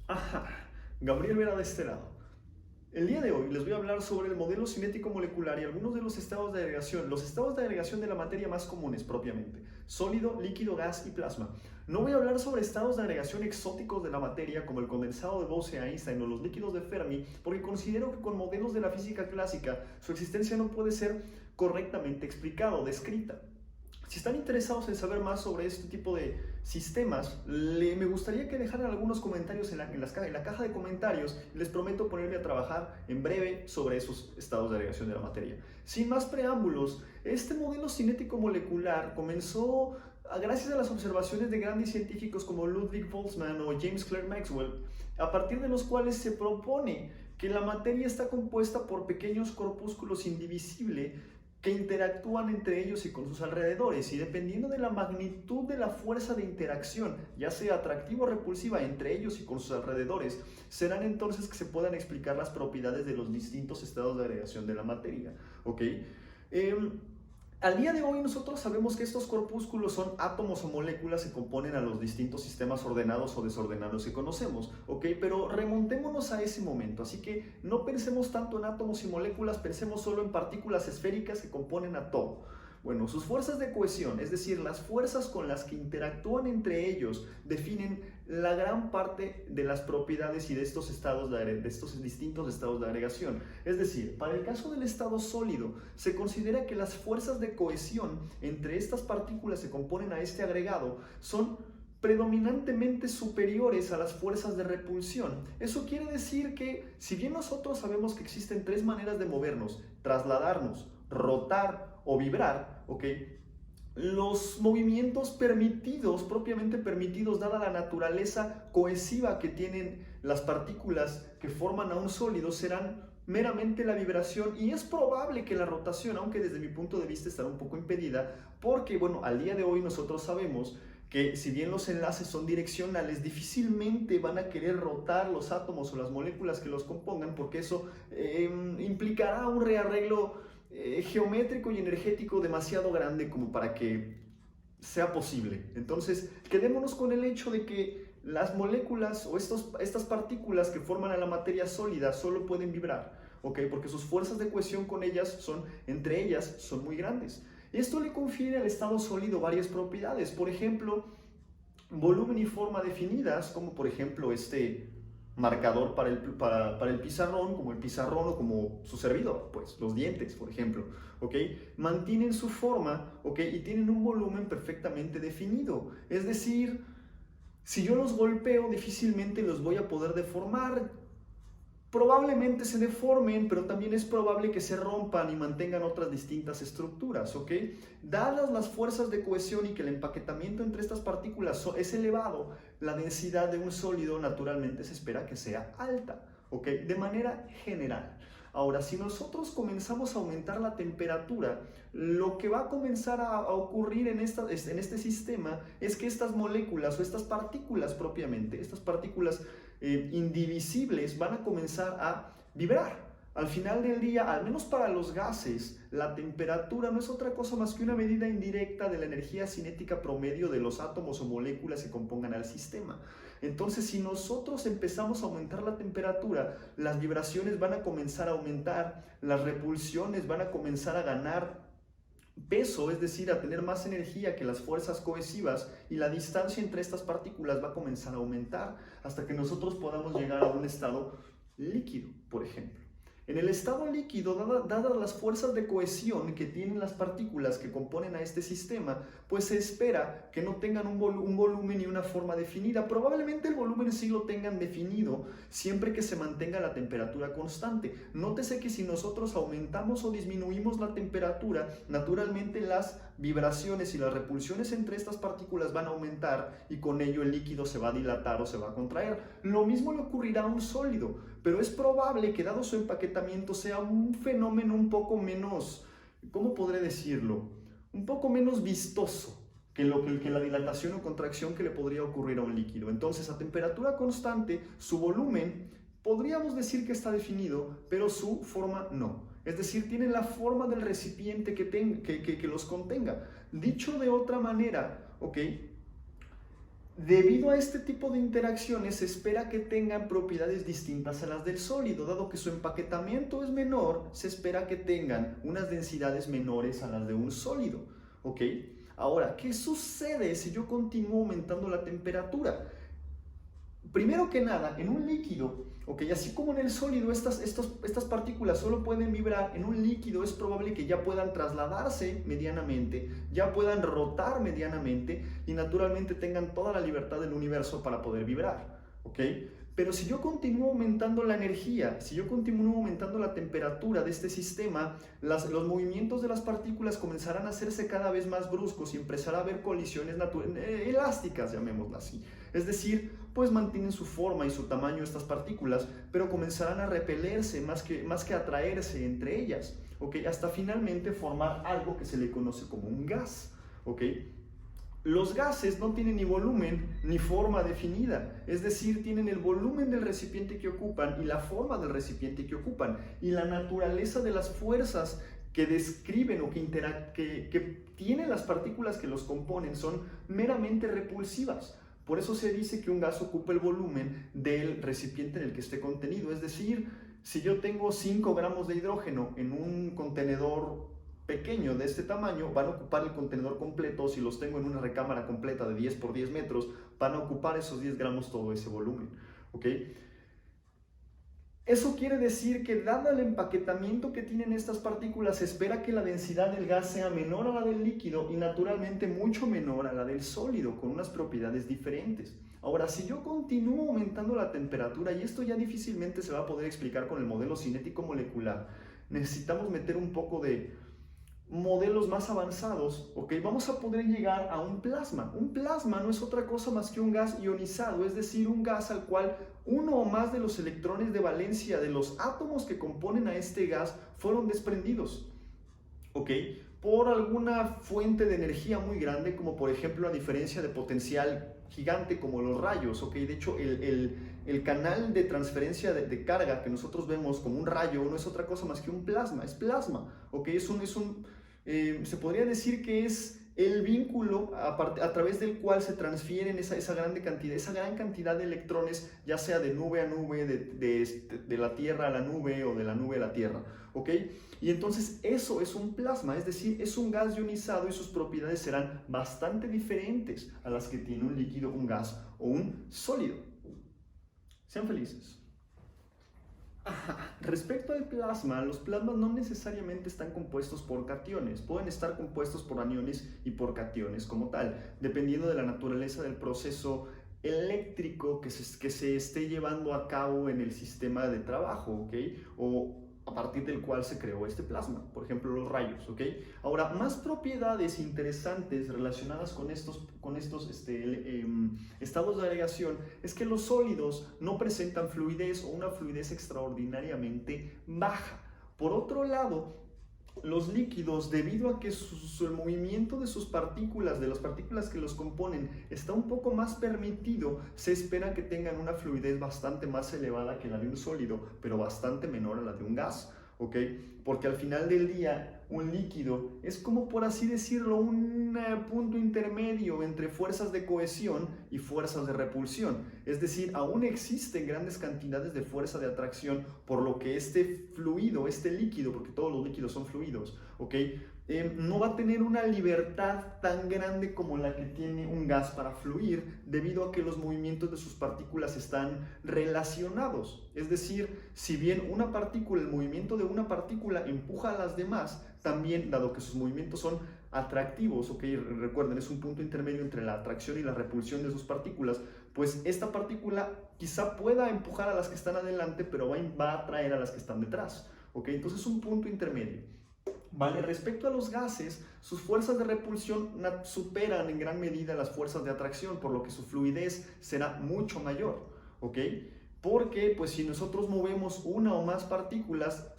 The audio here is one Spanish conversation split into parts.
Ajá, Gabriel Vera de este lado. El día de hoy les voy a hablar sobre el modelo cinético molecular y algunos de los estados de agregación, los estados de agregación de la materia más comunes propiamente, sólido, líquido, gas y plasma. No voy a hablar sobre estados de agregación exóticos de la materia como el condensado de Bose-Einstein o los líquidos de Fermi, porque considero que con modelos de la física clásica su existencia no puede ser correctamente explicada o descrita. Si están interesados en saber más sobre este tipo de sistemas, me gustaría que dejaran algunos comentarios en la caja de comentarios y les prometo ponerme a trabajar en breve sobre esos estados de agregación de la materia. Sin más preámbulos, este modelo cinético molecular comenzó gracias a las observaciones de grandes científicos como Ludwig Boltzmann o James Clerk Maxwell, a partir de los cuales se propone que la materia está compuesta por pequeños corpúsculos indivisibles que interactúan entre ellos y con sus alrededores, y dependiendo de la magnitud de la fuerza de interacción, ya sea atractiva o repulsiva entre ellos y con sus alrededores, serán entonces que se puedan explicar las propiedades de los distintos estados de agregación de la materia. ¿Ok? Al día de hoy nosotros sabemos que estos corpúsculos son átomos o moléculas que componen a los distintos sistemas ordenados o desordenados que conocemos, ¿ok? Pero remontémonos a ese momento, así que no pensemos tanto en átomos y moléculas, pensemos solo en partículas esféricas que componen a todo. Bueno, sus fuerzas de cohesión, es decir, las fuerzas con las que interactúan entre ellos, definen la gran parte de las propiedades y de estos distintos estados de agregación. Es decir, para el caso del estado sólido, se considera que las fuerzas de cohesión entre estas partículas que componen a este agregado son predominantemente superiores a las fuerzas de repulsión. Eso quiere decir que, si bien nosotros sabemos que existen tres maneras de movernos: trasladarnos, rotar o vibrar, ¿ok? Los movimientos permitidos, propiamente permitidos, dada la naturaleza cohesiva que tienen las partículas que forman a un sólido, serán meramente la vibración, y es probable que la rotación, aunque desde mi punto de vista estará un poco impedida, porque, bueno, al día de hoy nosotros sabemos que si bien los enlaces son direccionales, difícilmente van a querer rotar los átomos o las moléculas que los compongan, porque eso implicará un rearreglo geométrico y energético demasiado grande como para que sea posible. Entonces, quedémonos con el hecho de que las moléculas o estas partículas que forman a la materia sólida solo pueden vibrar, ¿ok? Porque sus fuerzas de cohesión con ellas entre ellas son muy grandes. Esto le confiere al estado sólido varias propiedades, por ejemplo, volumen y forma definidas, como por ejemplo este marcador para el pizarrón, como el pizarrón o como su servidor, pues los dientes, por ejemplo, ¿ok? Mantienen su forma, ¿ok? Y tienen un volumen perfectamente definido. Es decir, si yo los golpeo, difícilmente los voy a poder deformar. Probablemente se deformen, pero también es probable que se rompan y mantengan otras distintas estructuras, ¿ok? Dadas las fuerzas de cohesión y que el empaquetamiento entre estas partículas es elevado, la densidad de un sólido naturalmente se espera que sea alta, ¿ok? De manera general. Ahora, si nosotros comenzamos a aumentar la temperatura, lo que va a comenzar a ocurrir en este sistema es que estas moléculas o estas partículas propiamente, estas partículas indivisibles, van a comenzar a vibrar. Al final del día, al menos para los gases, la temperatura no es otra cosa más que una medida indirecta de la energía cinética promedio de los átomos o moléculas que compongan al sistema. Entonces, si nosotros empezamos a aumentar la temperatura, las vibraciones van a comenzar a aumentar, las repulsiones van a comenzar a ganar peso, es decir, a tener más energía que las fuerzas cohesivas, y la distancia entre estas partículas va a comenzar a aumentar hasta que nosotros podamos llegar a un estado líquido, por ejemplo. En el estado líquido, dadas las fuerzas de cohesión que tienen las partículas que componen a este sistema, pues se espera que no tengan un volumen y una forma definida. Probablemente el volumen sí lo tengan definido, siempre que se mantenga la temperatura constante. Nótese que si nosotros aumentamos o disminuimos la temperatura, naturalmente las vibraciones y las repulsiones entre estas partículas van a aumentar, y con ello el líquido se va a dilatar o se va a contraer. Lo mismo le ocurrirá a un sólido, pero es probable que, dado su empaquetamiento, sea un fenómeno un poco menos, ¿cómo podré decirlo? Un poco menos vistoso que la dilatación o contracción que le podría ocurrir a un líquido. Entonces, a temperatura constante, su volumen podríamos decir que está definido, pero su forma no. Es decir, tienen la forma del recipiente que los contenga. Dicho de otra manera, ¿ok? Debido a este tipo de interacciones, se espera que tengan propiedades distintas a las del sólido. Dado que su empaquetamiento es menor, se espera que tengan unas densidades menores a las de un sólido. ¿Ok? Ahora, ¿qué sucede si yo continúo aumentando la temperatura? Primero que nada, en un líquido, ¿ok? Así como en el sólido estas partículas solo pueden vibrar, en un líquido es probable que ya puedan trasladarse medianamente, ya puedan rotar medianamente y naturalmente tengan toda la libertad del universo para poder vibrar, ¿ok? Pero si yo continúo aumentando la energía, si yo continúo aumentando la temperatura de este sistema, los movimientos de las partículas comenzarán a hacerse cada vez más bruscos y empezará a haber colisiones elásticas, llamémoslas así. Es decir, pues mantienen su forma y su tamaño estas partículas, pero comenzarán a repelerse más que atraerse entre ellas, ¿ok? Hasta finalmente formar algo que se le conoce como un gas, ¿ok? Los gases no tienen ni volumen ni forma definida, es decir, tienen el volumen del recipiente que ocupan y la forma del recipiente que ocupan, y la naturaleza de las fuerzas que describen o que tienen las partículas que los componen son meramente repulsivas. Por eso se dice que un gas ocupa el volumen del recipiente en el que esté contenido, es decir, si yo tengo 5 gramos de hidrógeno en un contenedor pequeño de este tamaño, van a ocupar el contenedor completo. Si los tengo en una recámara completa de 10 por 10 metros, van a ocupar esos 10 gramos todo ese volumen, ¿ok? Eso quiere decir que dado el empaquetamiento que tienen estas partículas, se espera que la densidad del gas sea menor a la del líquido y naturalmente mucho menor a la del sólido, con unas propiedades diferentes. Ahora, si yo continúo aumentando la temperatura, y esto ya difícilmente se va a poder explicar con el modelo cinético molecular, necesitamos meter un poco de modelos más avanzados, ¿ok? Vamos a poder llegar a un plasma. Un plasma no es otra cosa más que un gas ionizado, es decir, un gas al cual uno o más de los electrones de valencia de los átomos que componen a este gas fueron desprendidos, ¿ok? Por alguna fuente de energía muy grande, como por ejemplo la diferencia de potencial gigante como los rayos, ¿ok? De hecho, el canal de transferencia de carga que nosotros vemos como un rayo no es otra cosa más que un plasma, es plasma, ¿ok? Se podría decir que es el vínculo a través del cual se transfieren esa gran cantidad de electrones, ya sea de nube a nube, de la Tierra a la nube o de la nube a la Tierra, ¿ok? Y entonces eso es un plasma, es decir, es un gas ionizado y sus propiedades serán bastante diferentes a las que tiene un líquido, un gas o un sólido. Sean felices. Respecto al plasma, los plasmas no necesariamente están compuestos por cationes, pueden estar compuestos por aniones y por cationes como tal, dependiendo de la naturaleza del proceso eléctrico que se esté llevando a cabo en el sistema de trabajo, ¿ok? O a partir del cual se creó este plasma, por ejemplo los rayos, ¿ok? Ahora, más propiedades interesantes relacionadas con estos estados de agregación es que los sólidos no presentan fluidez o una fluidez extraordinariamente baja. Por otro lado, los líquidos, debido a que el movimiento de sus partículas, de las partículas que los componen, está un poco más permitido, se espera que tengan una fluidez bastante más elevada que la de un sólido, pero bastante menor a la de un gas, ¿ok? Porque al final del día, un líquido es como, por así decirlo, un punto intermedio entre fuerzas de cohesión y fuerzas de repulsión. Es decir, aún existen grandes cantidades de fuerza de atracción, por lo que este fluido, este líquido, porque todos los líquidos son fluidos, ¿ok? No va a tener una libertad tan grande como la que tiene un gas para fluir, debido a que los movimientos de sus partículas están relacionados. Es decir, si bien el movimiento de una partícula empuja a las demás, también, dado que sus movimientos son atractivos, ¿ok? Recuerden, es un punto intermedio entre la atracción y la repulsión de sus partículas, pues esta partícula quizá pueda empujar a las que están adelante, pero va a atraer a las que están detrás, ¿ok? Entonces es un punto intermedio. Vale, respecto a los gases, sus fuerzas de repulsión superan en gran medida las fuerzas de atracción, por lo que su fluidez será mucho mayor, ¿ok? Porque, pues, si nosotros movemos una o más partículas,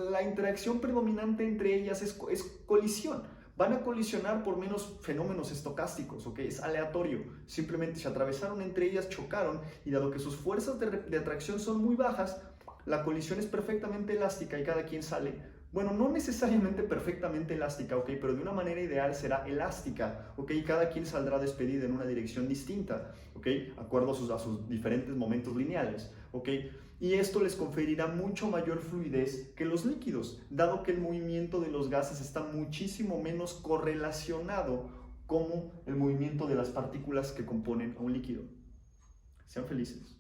la interacción predominante entre ellas es colisión. Van a colisionar por menos fenómenos estocásticos, ¿ok? Es aleatorio. Simplemente se atravesaron entre ellas, chocaron, y dado que sus fuerzas de atracción son muy bajas, la colisión es perfectamente elástica y cada quien sale Bueno, no necesariamente perfectamente elástica, ¿ok? Pero de una manera ideal será elástica, ¿ok? Cada quien saldrá despedida en una dirección distinta, ¿ok? Acuerdo a sus diferentes momentos lineales, ¿ok? Y esto les conferirá mucho mayor fluidez que los líquidos, dado que el movimiento de los gases está muchísimo menos correlacionado como el movimiento de las partículas que componen a un líquido. Sean felices.